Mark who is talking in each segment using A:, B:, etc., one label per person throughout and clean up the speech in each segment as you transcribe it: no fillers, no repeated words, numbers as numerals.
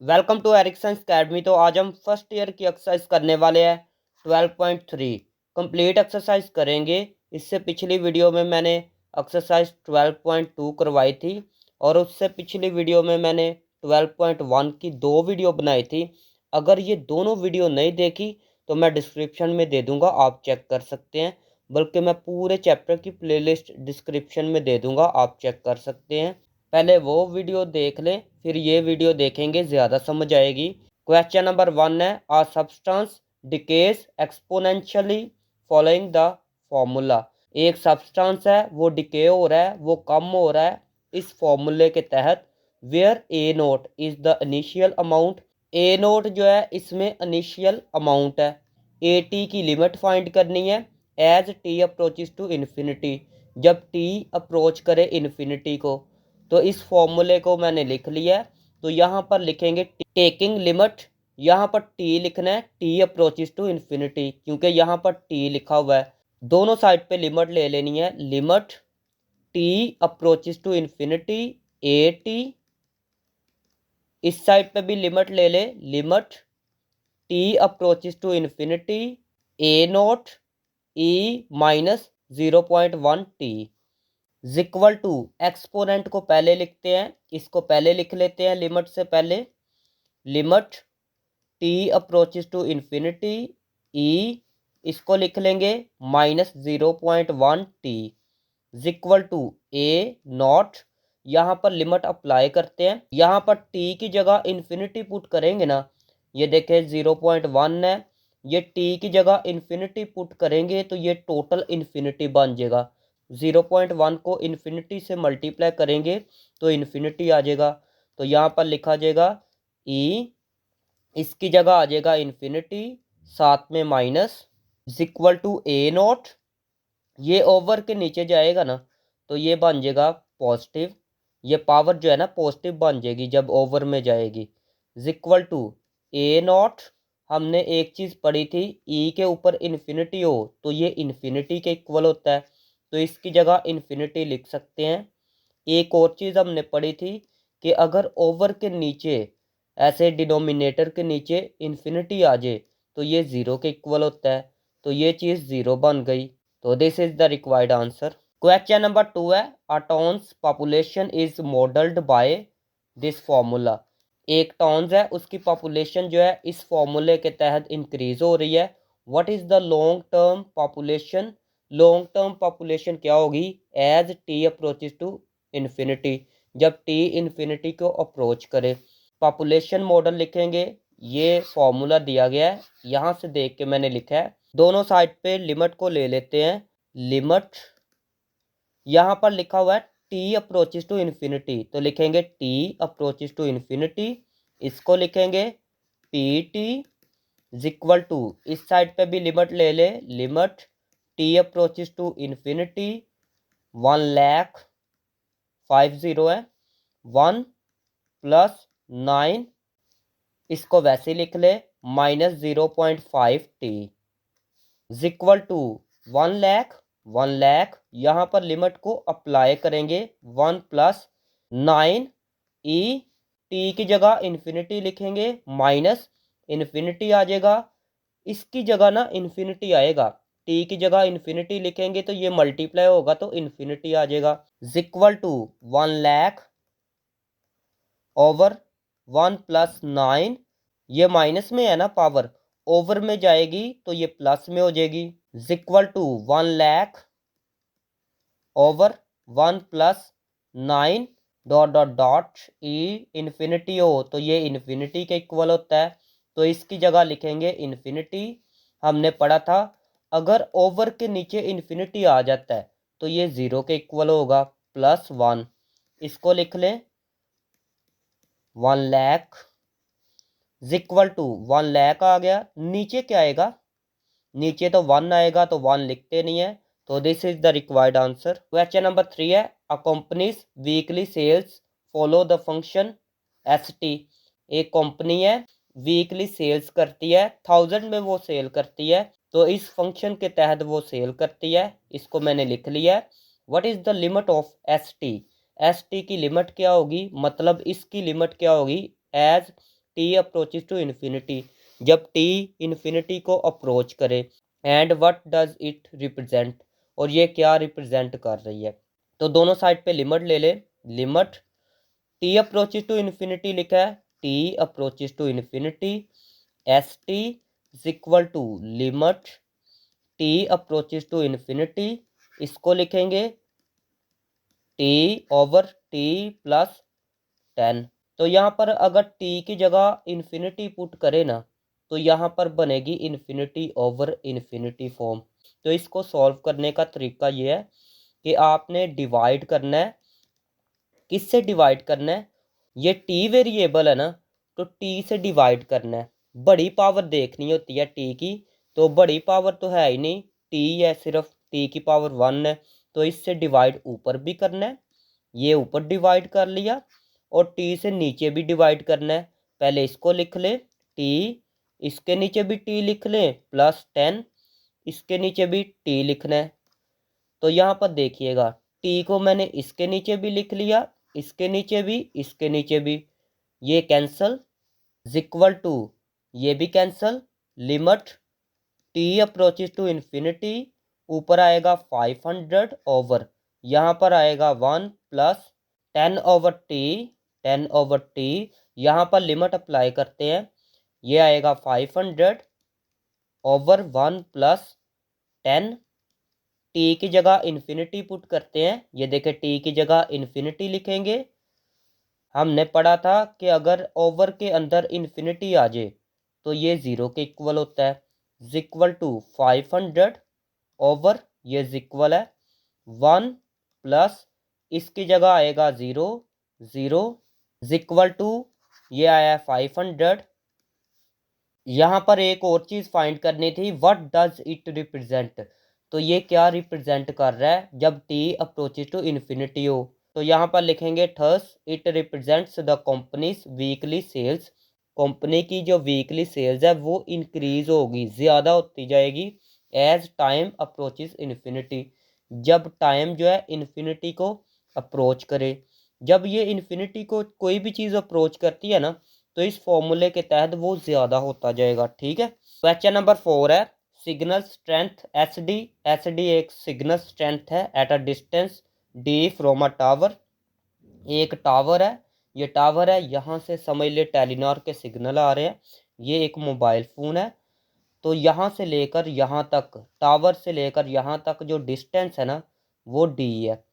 A: Welcome to Ericsson academy. तो आज हम फर्स्ट ईयर की एक्सरसाइज करने वाले हैं 12.3 कंप्लीट एक्सरसाइज करेंगे। इससे पिछली वीडियो में मैंने एक्सरसाइज 12.2 करवाई थी और उससे पिछली वीडियो में मैंने 12.1 की 2 वीडियो बनाई थी। अगर ये दोनों वीडियो नहीं देखी तो मैं डिस्क्रिप्शन में दे दूंगा, आप चेक कर सकते हैं। बल्कि मैं पूरे चैप्टर की प्लेलिस्ट डिस्क्रिप्शन में दे दूंगा, आप चेक कर सकते हैं। पहले वो वीडियो देख लें, फिर ये वीडियो देखेंगे, ज़्यादा समझ आएगी। क्वेश्चन नंबर 1 है, a substance decays exponentially following the formula. एक सब्सटेंस है वो डिके हो रहा है, वो कम हो रहा है इस फॉर्मूले के तहत। Where A naught is the initial amount. A naught जो है इसमें इनिशियल अमाउंट है। ए टी की लिमिट फाइंड करनी है as T approaches to infinity, जब टी अप्रोच करे इन्फिनिटी को। तो इस फॉर्मूले को मैंने लिख लिया है। तो यहाँ पर लिखेंगे टेकिंग लिमिट, यहाँ पर टी लिखना है टी अप्रोचेस टू इन्फिनिटी, क्योंकि यहाँ पर टी लिखा हुआ है। दोनों साइड पे लिमिट ले लेनी है। Limit T approaches to infinity A T, इस साइड पे भी लिमिट ले ले, limit T approaches to infinity A naught e minus 0.1 T equal to. Exponent को पहले लिखते हैं, इसको पहले लिख लेते हैं लिमिट से पहले। Limit T approaches to infinity e, इसको लिख लेंगे minus 0.1 T equal to A naught. यहाँ पर लिमिट अप्लाई करते हैं। यहाँ पर टी की जगह इन्फिनिटी पुट करेंगे ना, ये देखें 0.1 है, ये टी की जगह इन्फिनिटी पुट करेंगे तो ये टोटल इन्फिनिटी बन जाएगा। 0.1 को इन्फिनिटी से मल्टीप्लाई करेंगे तो इन्फिनिटी आ जाएगा। तो यहाँ पर लिखा जाएगा ई, इसकी जगह आ जाएगा इन्फिनिटी, साथ में minus equal to A naught. ये ओवर के नीचे जाएगा ना तो ये बन जाएगा पॉजिटिव, ये पावर जो है ना पॉजिटिव बन जाएगी जब ओवर में जाएगी। Equal to A naught. हमने एक चीज़ पढ़ी थी, ई के ऊपर इन्फिनिटी हो तो ये इन्फिनिटी के इक्वल होता है, तो इसकी जगह इन्फिनिटी लिख सकते हैं। एक और चीज़ हमने पढ़ी थी कि अगर ओवर के नीचे ऐसे डिनोमिनेटर के नीचे इन्फिनिटी आ जाए तो ये ज़ीरो के इक्वल होता है, तो ये चीज़ ज़ीरो बन गई। तो this is the required answer. Question number 2 है, a town's population is modelled by this formula. एक टाउन्स है उसकी पॉपुलेशन जो है इस फॉर्मूले के तहत इंक्रीज हो रही है। What is the long term population. Long term population क्या होगी as T approaches to infinity, जब टी इन्फिनिटी को अप्रोच करे। पॉपुलेशन मॉडल लिखेंगे, ये फॉर्मूला दिया गया है, यहाँ से देख के मैंने लिखा है। दोनों साइड पे लिमिट को ले लेते हैं। लिमिट यहाँ पर लिखा हुआ है टी अप्रोचेस टू इन्फिनिटी, तो लिखेंगे टी अप्रोचेस टू इन्फिनिटी, इसको लिखेंगे पी टी इक्वल टू, इस साइड पे भी लिमिट ले ले, limit T approaches to infinity 1,50,000 है, 1 प्लस 9, इसको वैसे लिख ले माइनस 0.5 टी इक्वल टू 1,00,000। 1,00,000 यहाँ पर लिमिट को अप्लाई करेंगे 1 प्लस 9 ई, टी की जगह इन्फिनिटी लिखेंगे, माइनस इन्फिनिटी आ जाएगा, इसकी जगह ना इन्फिनिटी आएगा, टी की जगह इन्फिनिटी लिखेंगे तो ये मल्टीप्लाई होगा तो इन्फिनिटी आ जाएगा। इक्वल टू 1,00,000 ओवर 1 प्लस 9, ये माइनस में है ना पावर, ओवर में जाएगी तो ये प्लस में हो जाएगी। Equal to 1,00,000 over 1 plus 9 dot dot dot e, infinity हो तो ये इन्फिनिटी के इक्वल होता है, तो इसकी जगह लिखेंगे इन्फिनिटी। हमने पढ़ा था अगर ओवर के नीचे इन्फिनिटी आ जाता है तो ये ज़ीरो के इक्वल होगा, प्लस 1, इसको लिख लें 1,00,000 इक्वल टू 1,00,000 आ गया। नीचे क्या आएगा, नीचे तो 1 आएगा तो 1 लिखते नहीं है, तो this is the required answer. Question number 3 है, a company's weekly sales follow the function s t. एक कंपनी है वीकली सेल्स करती है, 1000 में वो सेल करती है, तो इस फंक्शन के तहत वो सेल करती है, इसको मैंने लिख लिया है। What is the limit of S T. S T की लिमिट क्या होगी, मतलब इसकी लिमिट क्या होगी as T approaches to infinity, जब टी इन्फिनिटी को अप्रोच करे। And what does it represent, और ये क्या रिप्रेजेंट कर रही है। तो दोनों साइड पे लिमिट ले ले। Limit T approaches to infinity लिखा है, T approaches to infinity, S T is equal to limit T approaches to infinity, इसको लिखेंगे टी ओवर टी प्लस 10। तो यहाँ पर अगर टी की जगह इन्फिनिटी पुट करे ना, तो यहाँ पर बनेगी इन्फिनिटी ओवर इन्फिनिटी फॉर्म। तो इसको सॉल्व करने का तरीका ये है कि आपने डिवाइड करना है। किससे डिवाइड करना है, ये टी वेरिएबल है ना, तो टी से डिवाइड करना है। बड़ी पावर देखनी होती है टी की, तो बड़ी पावर तो है ही नहीं, टी है, सिर्फ टी की पावर 1 है। तो इससे डिवाइड ऊपर भी करना है, ये ऊपर डिवाइड कर लिया, और टी से नीचे भी डिवाइड करना है। पहले इसको लिख ले टी, इसके नीचे भी टी लिख ले, प्लस 10, इसके नीचे भी टी लिखना है। तो यहाँ पर देखिएगा टी को मैंने इसके नीचे भी लिख लिया, इसके नीचे भी, इसके नीचे भी, ये कैंसल, इक्वल टू ये भी cancel. Limit T approaches to infinity, ऊपर आएगा 500 ओवर, यहाँ पर आएगा 1 plus 10 over T, 10 over T, यहाँ पर लिमिट अप्लाई करते हैं, ये आएगा 500 ओवर 1 प्लस 10। टी की जगह इन्फिनिटी पुट करते हैं, ये देखें टी की जगह इन्फिनिटी लिखेंगे। हमने पढ़ा था कि अगर ओवर के अंदर इन्फिनिटी आ जाए तो ये 0 के इक्वल होता है, इक्वल टू 500 ओवर, ये इक्वल है 1 प्लस, इसकी जगह आएगा 0, 0, इक्वल टू ये आया 500। यहाँ पर एक और चीज़ फाइंड करनी थी, व्हाट डज इट रिप्रेजेंट, तो ये क्या रिप्रेजेंट कर रहा है जब टी अप्रोचेज टू इन्फिनिटी हो। तो यहाँ पर लिखेंगे thus it represents the company's weekly sales, company की जो वीकली सेल्स है वो इंक्रीज होगी, ज़्यादा होती जाएगी, एज टाइम अप्रोचेज इन्फिनिटी, जब टाइम जो है इन्फिनिटी को अप्रोच करे। जब ये इन्फिनिटी को कोई भी चीज़ अप्रोच करती है ना, तो इस फॉर्मूले के तहत वो ज़्यादा होता जाएगा। ठीक है। क्वेश्चन नंबर 4 है, signal strength S D, S D एक सिग्नल स्ट्रेंथ है at a distance D from a tower, एक टावर है, ये टावर है, यहाँ से समझ ले टेलीनॉर के सिग्नल आ रहे हैं, ये एक मोबाइल फ़ोन है। तो यहाँ से लेकर यहाँ तक, टावर से लेकर यहाँ तक जो डिस्टेंस है ना, वो डी है।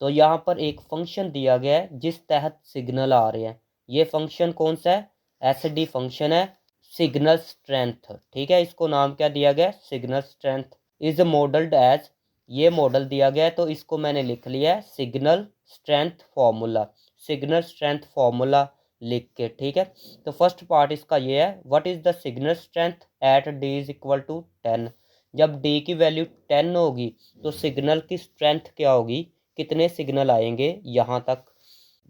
A: तो यहाँ पर एक फंक्शन दिया गया है जिस तहत सिग्नल आ रहे हैं, ये फंक्शन कौन सा है, एस डी फंक्शन है, सिग्नल स्ट्रेंथ। ठीक है, इसको नाम क्या दिया गया, signal strength is modelled as, ये मॉडल दिया गया है, तो इसको मैंने लिख लिया है signal strength formula, signal strength formula लिख के। ठीक है, तो फर्स्ट पार्ट इसका ये है, what is the signal strength at D is equal to 10, जब डी की वैल्यू 10 होगी तो सिग्नल की स्ट्रेंथ क्या होगी, कितने सिग्नल आएंगे यहाँ तक।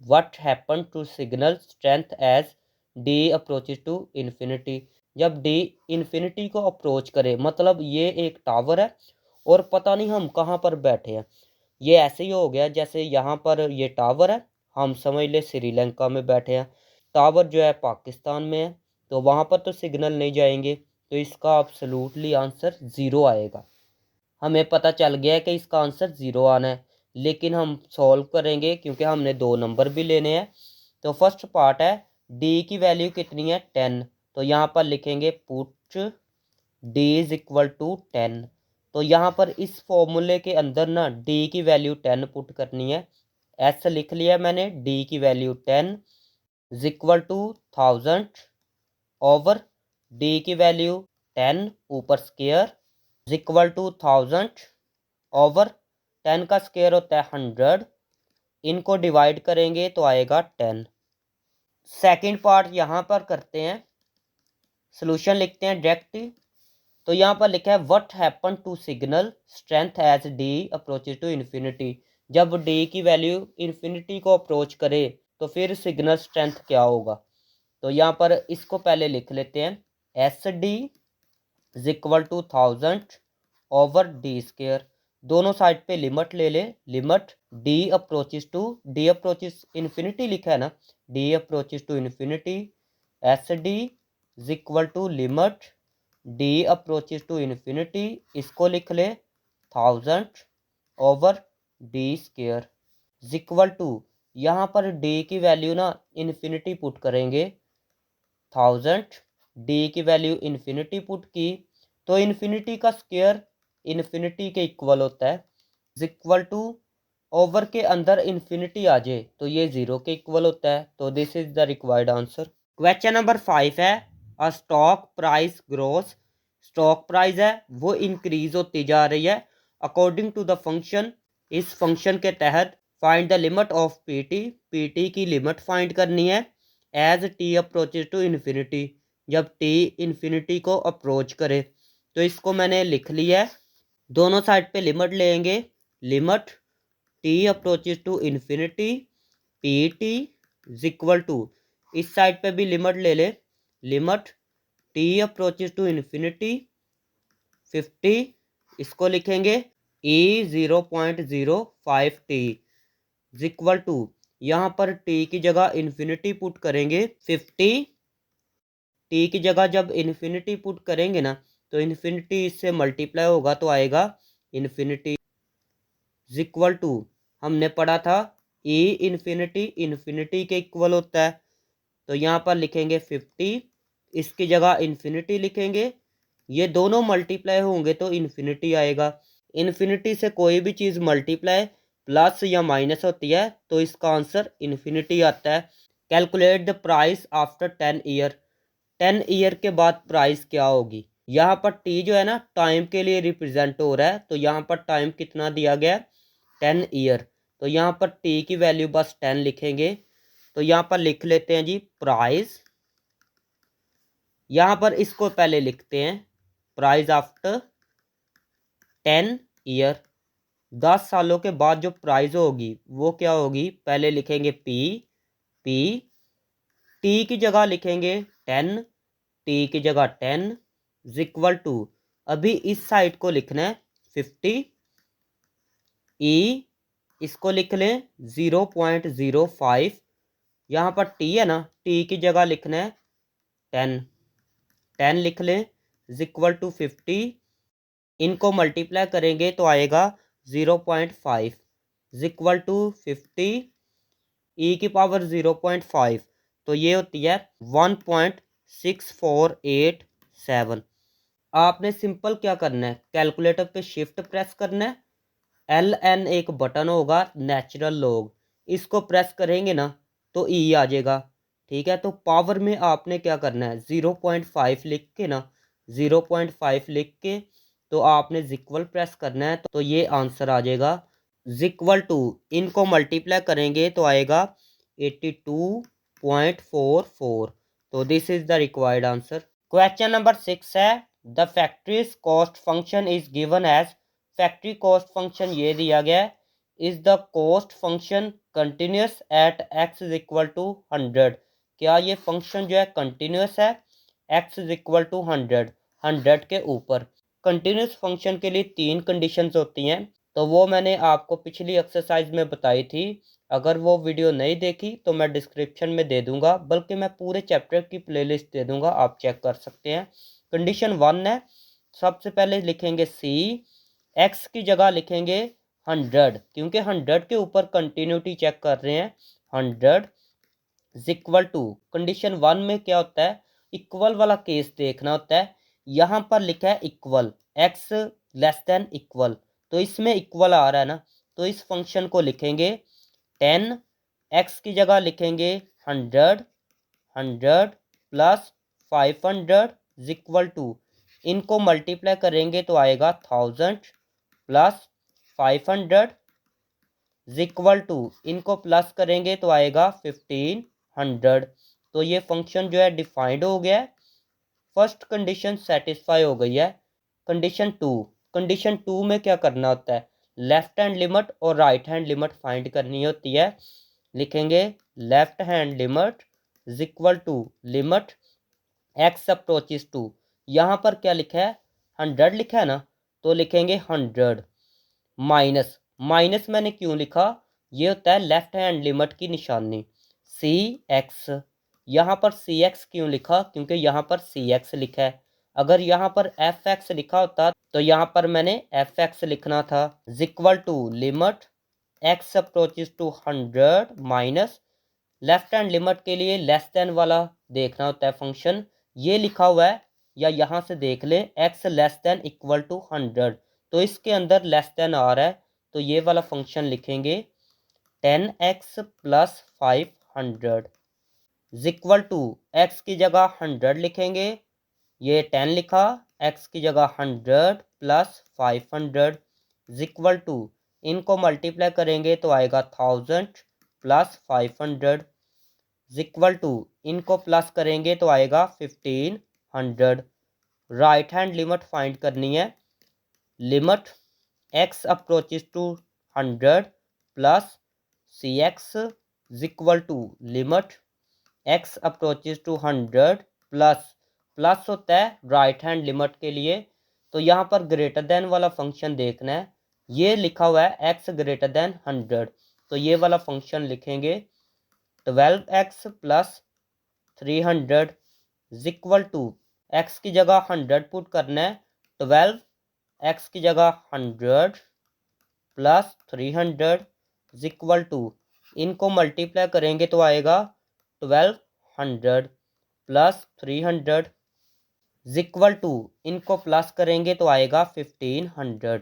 A: What happen to signal strength as D approaches to infinity, जब डी इन्फिनिटी को अप्रोच करे, मतलब ये एक टावर है और पता नहीं हम कहाँ पर बैठे हैं। ये ऐसे ही हो गया जैसे यहाँ पर ये टावर है, हम समझ ले श्रीलंका में बैठे हैं, टावर जो है पाकिस्तान में है, तो वहाँ पर तो सिग्नल नहीं जाएंगे, तो इसका अब्सोल्युटली आंसर 0 आएगा। हमें पता चल गया है कि इसका आंसर 0 आना है, लेकिन हम सॉल्व करेंगे क्योंकि हमने 2 नंबर भी लेने हैं। तो फर्स्ट पार्ट है, डी की वैल्यू कितनी है 10, तो यहाँ पर लिखेंगे put D is equal to 10। तो यहाँ पर इस फॉर्मूले के अंदर ना डी की वैल्यू 10 पुट करनी है, एस लिख लिया मैंने, डी की value 10 is equal to 1000 over D की वैल्यू 10 ऊपर square is equal to 1000 over 10 का स्केयर होता है 100, इनको डिवाइड करेंगे तो आएगा 10। सेकंड पार्ट यहाँ पर करते हैं, सॉल्यूशन लिखते हैं डायरेक्ट। तो यहाँ पर लिखा है what happen to signal strength as D approaches to infinity, जब डी की वैल्यू इन्फिनिटी को अप्रोच करे तो फिर सिग्नल स्ट्रेंथ क्या होगा। तो यहाँ पर इसको पहले लिख लेते हैं, S D is equal to 1000 over D square, दोनों साइड पे लिमिट ले ले, limit D approaches to, D approaches infinity लिखा है ना, D approaches to infinity S D is equal to limit D approaches to infinity, इसको लिख ले 1000 over D square is equal to, यहाँ पर डी की वैल्यू ना इन्फिनिटी पुट करेंगे 1000, डी की वैल्यू इन्फिनिटी पुट की तो इन्फिनिटी का स्क्वायर इन्फिनिटी के इक्वल होता है इज इक्वल टू, ओवर के अंदर इन्फिनिटी आ जाए तो ये 0 के इक्वल होता है। तो this is the required answer. Question number 5 है a stock price grows, stock price है वो इंक्रीज होती जा रही है अकॉर्डिंग टू द फंक्शन, इस फंक्शन के तहत find the limit of PT, PT की लिमिट फाइंड करनी है as T approaches to infinity, जब टी इन्फिनिटी को अप्रोच करे। तो इसको मैंने लिख लिया है, दोनों साइड पे लिमिट लेंगे, limit T approaches to infinity P t is equal to, इस साइड पे भी लिमिट ले ले, limit T approaches to infinity 50, इसको लिखेंगे e 0.05 t is equal to, यहाँ पर टी की जगह इन्फिनिटी पुट करेंगे 50, टी की जगह जब इन्फिनिटी पुट करेंगे ना तो इन्फिनिटी इससे मल्टीप्लाई होगा तो आएगा इन्फिनिटी इज इक्वल टू, हमने पढ़ा था ई इन्फिनिटी इन्फिनिटी के इक्वल होता है, तो यहाँ पर लिखेंगे 50, इसकी जगह इन्फिनिटी लिखेंगे, ये दोनों मल्टीप्लाई होंगे तो इन्फिनिटी आएगा, इन्फिनिटी से कोई भी चीज़ मल्टीप्लाई प्लस या माइनस होती है तो इसका आंसर इन्फिनिटी आता है। Calculate the price after 10 year, 10 year के बाद प्राइस क्या होगी, यहाँ पर टी जो है ना टाइम के लिए रिप्रेजेंट हो रहा है तो यहाँ पर टाइम कितना दिया गया 10 ईयर, तो यहाँ पर टी की वैल्यू बस 10 लिखेंगे, तो यहाँ पर लिख लेते हैं जी प्राइस, यहाँ पर इसको पहले लिखते हैं प्राइस आफ्टर 10 ईयर, 10 सालों के बाद जो प्राइस होगी वो क्या होगी, पहले लिखेंगे पी, पी टी की जगह लिखेंगे 10, टी की जगह 10 इज इक्वल टू, अभी इस साइड को लिखना है 50, ई इसको लिख लें 0.05, यहाँ पर टी है ना टी की जगह लिखना है 10, 10 लिख लें इज इक्वल टू 50, इनको मल्टीप्लाई करेंगे तो आएगा 0.5 इज इक्वल टू 50 ई की पावर 0.5, तो ये होती है 1.6487। आपने सिंपल क्या करना है, कैलकुलेटर पे शिफ्ट प्रेस करना है, LN एक बटन होगा नेचुरल लॉग, इसको प्रेस करेंगे ना तो ई आ जाएगा, ठीक है। तो पावर में आपने क्या करना है 0.5 लिख के ना, 0.5 लिख के तो आपने जिक्वल प्रेस करना है तो ये आंसर आ जाएगा जिक्वल टू, इनको मल्टीप्लाई करेंगे तो आएगा 82.44, तो this is the required answer. Question number 6 है the factory's cost function is given as, factory cost function ये दिया गया है, is the cost function continuous at x is equal to 100, क्या ये फंक्शन जो है कंटिन्यूस है x इज इक्वल टू 100, 100 के ऊपर। कंटिन्यूस फंक्शन के लिए 3 कंडीशंस होती हैं, तो वो मैंने आपको पिछली एक्सरसाइज में बताई थी, अगर वो वीडियो नहीं देखी तो मैं डिस्क्रिप्शन में दे दूंगा, बल्कि मैं पूरे चैप्टर की प्लेलिस्ट दे दूंगा, आप चेक कर सकते हैं। कंडीशन 1 है, सबसे पहले लिखेंगे सी, एक्स की जगह लिखेंगे 100, क्योंकि 100 के ऊपर कंटिन्यूटी चेक कर रहे हैं, 100 इज इक्वल टू, कंडीशन 1 में क्या होता है इक्वल वाला केस देखना होता है, यहाँ पर लिखा है equal x less than equal, तो इसमें इक्वल आ रहा है ना, तो इस फंक्शन को लिखेंगे 10, एक्स की जगह लिखेंगे 100, 100 प्लस 500 इज इक्वल टू, इनको मल्टीप्लाई करेंगे तो आएगा 1000 प्लस 500 इज इक्वल टू, इनको प्लस करेंगे तो आएगा 1500, तो ये फंक्शन जो है डिफाइंड हो गया है, फर्स्ट कंडीशन सेटिस्फाई हो गई है। कंडीशन 2, कंडीशन 2 में क्या करना होता है, लेफ्ट हैंड लिमिट और राइट हैंड लिमिट फाइंड करनी होती है, लिखेंगे left hand limit is equal to limit x approaches to, यहाँ पर क्या लिखा है 100 लिखा है ना, तो लिखेंगे 100 माइनस, माइनस मैंने क्यों लिखा, ये होता है लेफ्ट हैंड लिमिट की निशानी, सी एक्स यहाँ पर सी एक्स क्यों लिखा, क्योंकि यहाँ पर सी एक्स लिखा है। अगर यहाँ पर एफ एक्स लिखा होता तो यहाँ पर मैंने एफ एक्स लिखना था। Equal to limit x approaches to 100 minus left hand limit के लिए लेस देन वाला देखना होता है फंक्शन, ये लिखा हुआ है, या यहाँ से देख लें x less than equal to 100, तो इसके अंदर लेस देन आ रहा है, तो ये वाला फंक्शन लिखेंगे 10x plus 500 equal to x की जगह 100 लिखेंगे, ये 10 लिखा, x की जगह 100 प्लस 500 इक्वल टू इनको मल्टीप्लाई करेंगे तो आएगा 1000 प्लस 500 इक्वल टू इनको प्लस करेंगे तो आएगा 1500। राइट हैंड लिमिट फाइंड करनी है। Limit x approaches to 100 plus c x equal to limit x approaches to 100 plus होता है राइट हैंड लिमिट के लिए, तो यहाँ पर ग्रेटर देन वाला फंक्शन देखना है। ये लिखा हुआ है x ग्रेटर देन 100, तो ये वाला फंक्शन लिखेंगे 12x plus 300 equal to x की जगह 100 पुट करना है, 12 x की जगह 100 प्लस 300 इक्वल टू इनको मल्टीप्लाई करेंगे तो आएगा 1200 प्लस 300 इक्वल टू इनको प्लस करेंगे तो आएगा 1500।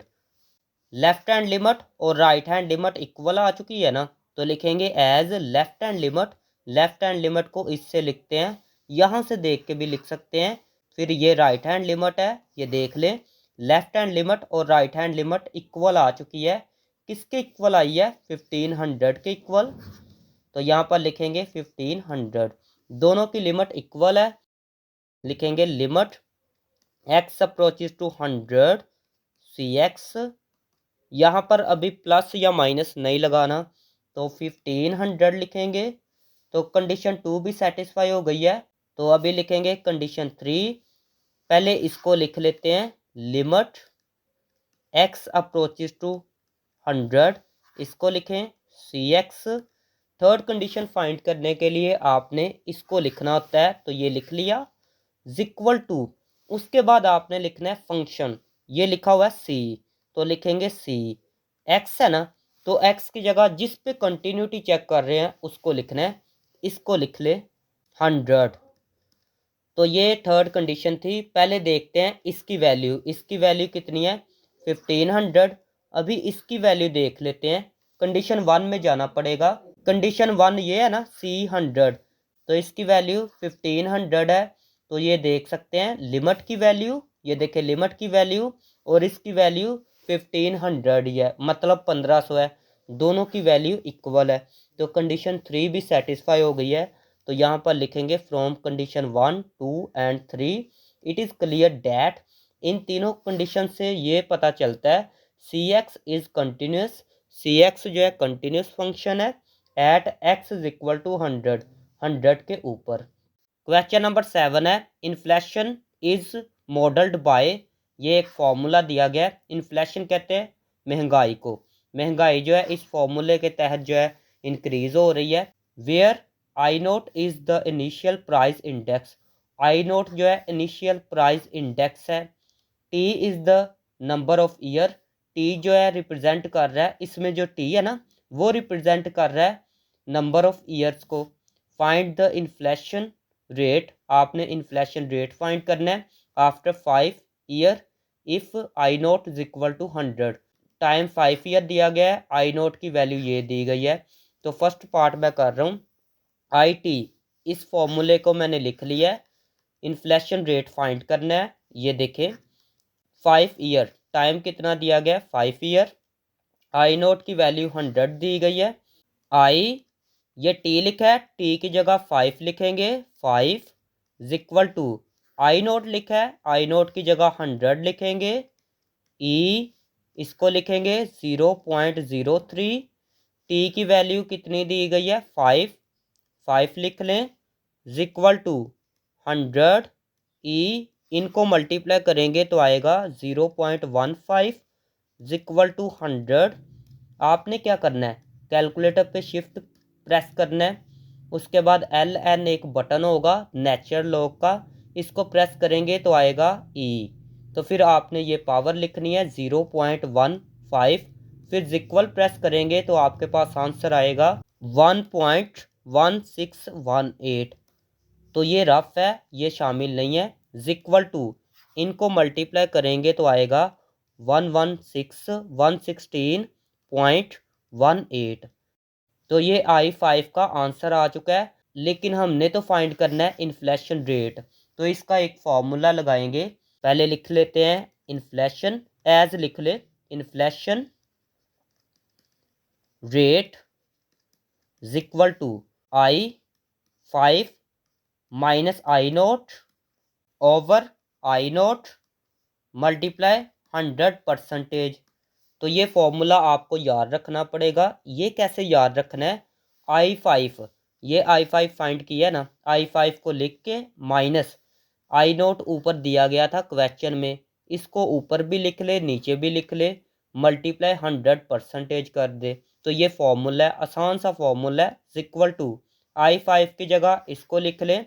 A: लेफ्ट हैंड लिमिट और राइट हैंड लिमिट इक्वल आ चुकी है ना, तो लिखेंगे as left hand limit. Left hand limit को इससे लिखते हैं, यहाँ से देख के भी लिख सकते हैं। फिर ये राइट हैंड लिमिट है, ये देख लें लेफ्ट हैंड लिमिट और राइट हैंड लिमिट इक्वल आ चुकी है। किसके इक्वल आई है? 1500 के इक्वल, तो यहाँ पर लिखेंगे 1500। दोनों की लिमिट इक्वल है, लिखेंगे limit x approaches to 100 c x, यहाँ पर अभी प्लस या माइनस नहीं लगाना, तो 1500 लिखेंगे। तो कंडीशन 2 भी सेटिस्फाई हो गई है, तो अभी लिखेंगे कंडीशन 3। पहले इसको लिख लेते हैं, लिमिट x अप्रोचेस टू 100, इसको लिखें सी एक्स। थर्ड कंडीशन फाइंड करने के लिए आपने इसको लिखना होता है, तो ये लिख लिया इक्वल टू, उसके बाद आपने लिखना है फंक्शन, ये लिखा हुआ है सी, तो लिखेंगे सी। एक्स है ना, तो एक्स की जगह जिस पे कंटिन्यूटी चेक कर रहे हैं उसको लिखना है, इसको लिख ले 100। तो ये थर्ड कंडीशन थी। पहले देखते हैं इसकी वैल्यू, इसकी वैल्यू कितनी है? 1500। अभी इसकी वैल्यू देख लेते हैं। कंडीशन 1 में जाना पड़ेगा। कंडीशन 1 ये है ना, C100, तो इसकी वैल्यू 1500 है। तो ये देख सकते हैं लिमिट की वैल्यू, ये देखें लिमिट की वैल्यू और इसकी वैल्यू 1500 ही है, मतलब 1500 है। दोनों की वैल्यू इक्वल है, तो कंडीशन 3 भी सेटिस्फाई हो गई है। तो यहाँ पर लिखेंगे from condition 1, 2 and 3 it is clear that, इन तीनों कंडीशन से ये पता चलता है c x is continuous, c x जो है कंटिन्यूस फंक्शन है at x is equal to 100 के ऊपर। क्वेश्चन नंबर 7 है, इन्फ्लेशन इज मॉडल्ड बाय, ये एक फॉर्मूला दिया गया है। इन्फ्लेशन कहते हैं महंगाई को, महंगाई जो है इस फॉर्मूले के तहत जो है इंक्रीज हो रही है। Where I naught is the initial price index, I naught जो है इनिशियल प्राइस इंडेक्स है। T is the number of year, t जो है रिप्रेजेंट कर रहा है, इसमें जो टी है ना वो रिप्रेजेंट कर रहा है नंबर ऑफ ईयर्स को। फाइंड द इन्फ्लेशन रेट, आपने इन्फ्लेशन रेट फाइंड करना है after 5 year if I naught is equal to 100। Time 5 year दिया गया है, आई नोट की वैल्यू ये दी गई है। तो फर्स्ट पार्ट मैं कर रहा हूँ, आई टी, इस फॉर्मूले को मैंने लिख लिया है। इन्फ्लेशन रेट फाइंड करना है, ये देखें 5 ईयर, टाइम कितना दिया गया है 5 ईयर, आई नोट की वैल्यू 100 दी गई है। आई, ये टी लिखा है, टी की जगह 5 लिखेंगे, 5 इक्वल टू आई नोट लिखा है, आई नोट की जगह 100 लिखेंगे। ई, इसको लिखेंगे 0.03, टी की वैल्यू कितनी दी गई है 5 लिख लें, इक्वल टू 100 ई, इनको मल्टीप्लाई करेंगे तो आएगा 0.15 इक्वल टू 100। आपने क्या करना है, कैलकुलेटर पे शिफ्ट प्रेस करना है, उसके बाद LN एक बटन होगा नेचुरल लॉग का, इसको प्रेस करेंगे तो आएगा E। तो फिर आपने ये पावर लिखनी है 0.15, फिर इक्वल प्रेस करेंगे तो आपके पास आंसर आएगा 1.1618। तो ये रफ है, ये शामिल नहीं है। इक्वल टू इनको मल्टीप्लाई करेंगे तो आएगा 116.18। तो ये I5 का आंसर आ चुका है। लेकिन हमने तो फाइंड करना है इन्फ्लेशन रेट, तो इसका एक फॉर्मूला लगाएंगे। पहले लिख लेते हैं इन्फ्लेशन, एज लिख ले inflation rate is equal to I5 minus I0 over I0 multiply 100%। तो ये फॉर्मूला आपको याद रखना पड़ेगा। ये कैसे याद रखना है, I5, ये I5 फाइंड किया ना, I5 को लिख के माइनस I0 ऊपर दिया गया था क्वेश्चन में, इसको ऊपर भी लिख ले नीचे भी लिख ले, मल्टीप्लाई 100% कर दे। तो ये फॉर्मूला है, आसान सा फॉर्मूला है। इक्वल टू I5 की जगह इसको लिख ले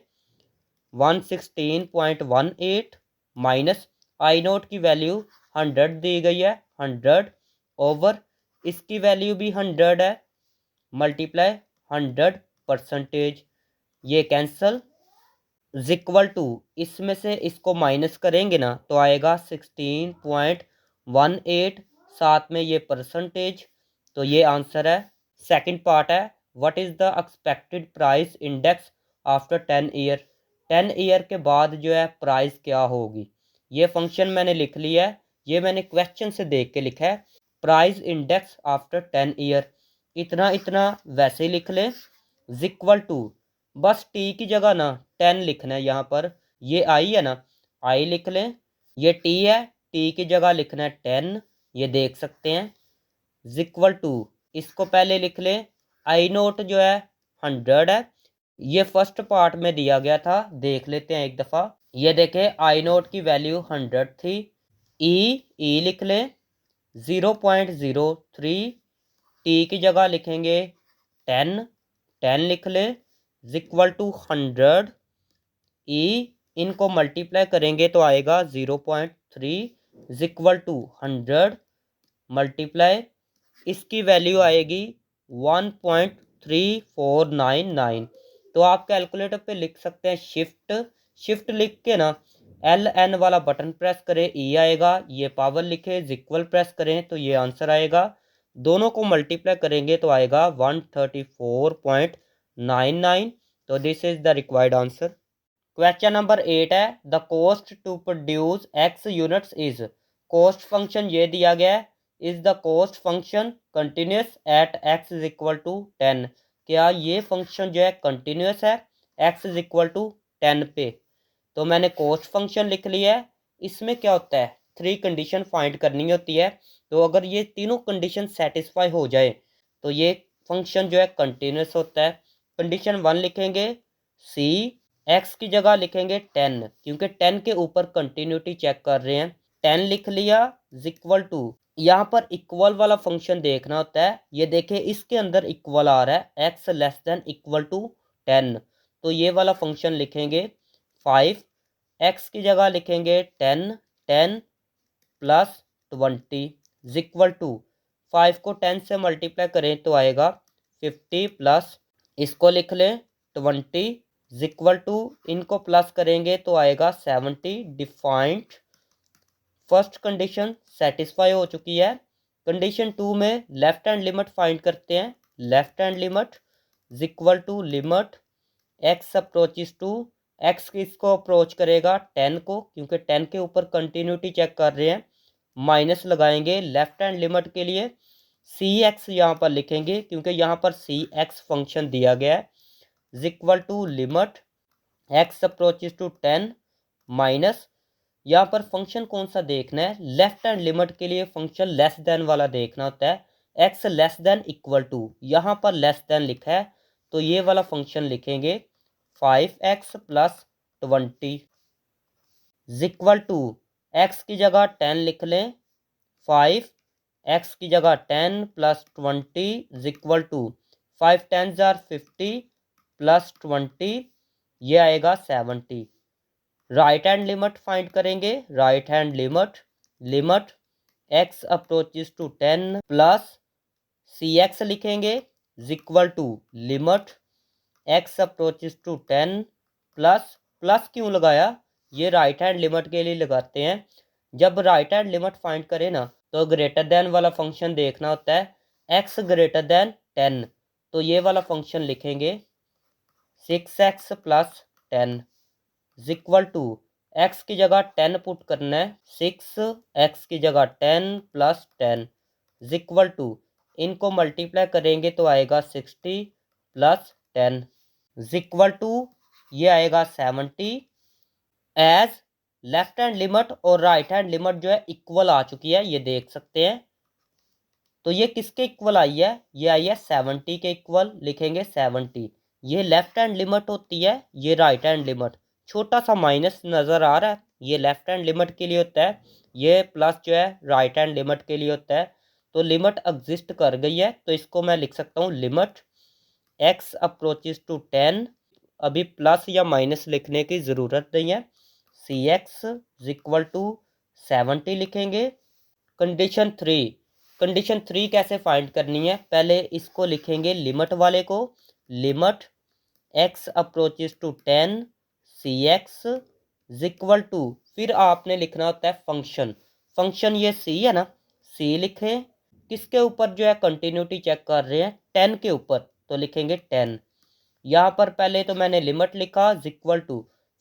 A: 116.18 माइनस I0 की वैल्यू 100 दी गई है, 100 ओवर इसकी वैल्यू भी 100 है, मल्टीप्लाई 100%। ये कैंसल। इक्वल टू इसमें से इसको माइनस करेंगे ना तो आएगा 16.18, साथ में ये परसेंटेज। तो ये आंसर है। सेकंड पार्ट है, what is the expected price index after 10 year. 10 year के बाद जो है प्राइस क्या होगी। ये फंक्शन मैंने लिख लिया है, ये मैंने क्वेश्चन से देख के लिखा है। प्राइस इंडेक्स आफ्टर 10 ईयर, इतना इतना वैसे ही लिख ले। इक्वल टू बस टी की जगह ना 10 लिखना है यहाँ पर, ये आई है ना, आई लिख लें। ये टी है, टी की जगह लिखना है 10, ये देख सकते हैं। इक्वल टू इसको पहले लिख लें, I0 जो है 100 है, ये फर्स्ट पार्ट में दिया गया था, देख लेते हैं एक दफ़ा। ये देखें I0 की वैल्यू 100 थी। ई लिख लें 0.03, टी की जगह लिखेंगे 10 लिख लें। इक्वल टू 100 इनको मल्टीप्लाई करेंगे तो आएगा 0.3 इक्वल टू 100 मल्टीप्लाई इसकी वैल्यू आएगी 1.3499। तो आप कैलकुलेटर पे लिख सकते हैं शिफ्ट लिख के ना LN वाला बटन प्रेस करें, ई आएगा, ये पावर लिखे, इक्वल प्रेस करें तो ये आंसर आएगा। दोनों को मल्टीप्लाई करेंगे तो आएगा 134.99। तो this is the required answer. Question number 8 है, the cost to produce x units is. Cost function ये दिया गया है, is the cost function continuous at x is equal to 10। क्या ये फंक्शन जो है कंटिन्यूस है x इज इक्वल टू 10 पे। तो मैंने कॉस्ट फंक्शन लिख लिया है। इसमें क्या होता है, 3 कंडीशन फाइंड करनी होती है। तो अगर ये तीनों कंडीशन सेटिस्फाई हो जाए तो ये फंक्शन जो है कंटिन्यूस होता है। कंडीशन 1 लिखेंगे सी, एक्स की जगह लिखेंगे 10, क्योंकि 10 के ऊपर कंटिन्यूटी चेक कर रहे हैं। 10 लिख लिया इक्वल टू, यहाँ पर इक्वल वाला फंक्शन देखना होता है। ये देखें इसके अंदर इक्वल आ रहा है, x less than equal to 10। तो ये वाला फंक्शन लिखेंगे 5, एक्स की जगह लिखेंगे 10 प्लस 20 इक्वल टू 5 को 10 से मल्टीप्लाई करें तो आएगा 50 प्लस इसको लिख लें 20 इक्वल टू इनको प्लस करेंगे तो आएगा 70। डिफाइंड फर्स्ट कंडीशन सेटिस्फाई हो चुकी है। कंडीशन 2 में लेफ्ट हैंड लिमिट फाइंड करते हैं। Left hand limit equal to limit x approaches to, x किसको अप्रोच करेगा 10 को, क्योंकि 10 के ऊपर कंटिन्यूटी चेक कर रहे हैं। माइनस लगाएंगे लेफ्ट हैंड लिमिट के लिए, सी एक्स यहाँ पर लिखेंगे क्योंकि यहाँ पर सी एक्स फंक्शन दिया गया है। Equal to limit x approaches to 10 minus, यहाँ पर फंक्शन कौन सा देखना है, लेफ्ट हैंड लिमिट के लिए फंक्शन लेस देन वाला देखना होता है। X less than equal to, यहाँ पर लेस देन लिखा है तो ये वाला फंक्शन लिखेंगे 5x plus 20 equal to x की जगह 10 लिख लें, 5 एक्स की जगह 10 प्लस 20 इक्वल टू 5 10 जार 50 प्लस 20, ये आएगा 70। राइट हैंड लिमिट फाइंड करेंगे। Right hand limit x approaches to 10 plus cx लिखेंगे equal to limit x approaches to 10 plus क्यों लगाया, ये राइट हैंड लिमिट के लिए लगाते हैं। जब राइट हैंड लिमिट फाइंड करें ना तो ग्रेटर देन वाला फंक्शन देखना होता है x ग्रेटर देन 10, तो ये वाला फंक्शन लिखेंगे 6x plus 10 equal to x की जगह 10 पुट करना है, 6x की जगह 10 प्लस 10 इक्वल टू इनको मल्टीप्लाई करेंगे तो आएगा 60 प्लस 10 इक्वल टू ये आएगा 70। एज लेफ्ट हैंड लिमिट और राइट हैंड लिमिट जो है इक्वल आ चुकी है, ये देख सकते हैं। तो ये किसके इक्वल आई है, ये आई है 70 के इक्वल, लिखेंगे 70। ये लेफ्ट हैंड लिमिट होती है, ये राइट हैंड लिमिट। छोटा सा माइनस नज़र आ रहा है, ये लेफ्ट हैंड लिमिट के लिए होता है, ये प्लस जो है राइट हैंड लिमिट के लिए होता है। तो लिमिट एग्जिस्ट कर गई है, तो इसको मैं लिख सकता हूँ लिमिट x अप्रोचेस टू 10, अभी प्लस या माइनस लिखने की ज़रूरत नहीं है, cx इक्वल टू 70 लिखेंगे। कंडीशन 3 कैसे फाइंड करनी है, पहले इसको लिखेंगे लिमिट वाले को, limit x approaches to 10 cx equal to, फिर आपने लिखना होता है फंक्शन ये c है ना, c लिखें। किसके ऊपर जो है कंटिन्यूटी चेक कर रहे हैं, 10 के ऊपर, तो लिखेंगे 10। यहाँ पर पहले तो मैंने लिमिट लिखा इक्वल टू,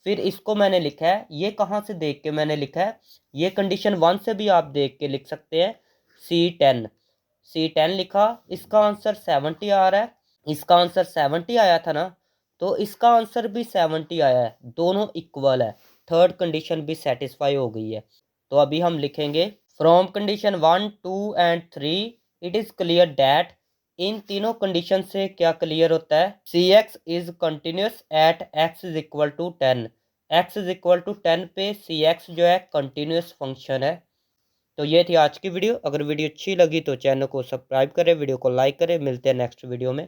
A: फिर इसको मैंने लिखा है, ये कहाँ से देख के मैंने लिखा है, ये कंडीशन 1 से भी आप देख के लिख सकते हैं, C10 लिखा। इसका आंसर 70 आ रहा है, इसका आंसर 70 आया था ना, तो इसका आंसर भी 70 आया है, दोनों इक्वल है, थर्ड कंडीशन भी सेटिस्फाई हो गई है। तो अभी हम लिखेंगे from condition 1, 2 and 3 it is clear that, इन तीनों कंडीशन से क्या क्लियर होता है, cx is continuous at x is equal to 10, x is equal to 10 पे cx जो है कंटिन्यूस फंक्शन है। तो ये थी आज की वीडियो। अगर वीडियो अच्छी लगी तो चैनल को सब्सक्राइब करें, वीडियो को लाइक करें। मिलते हैं नेक्स्ट वीडियो में।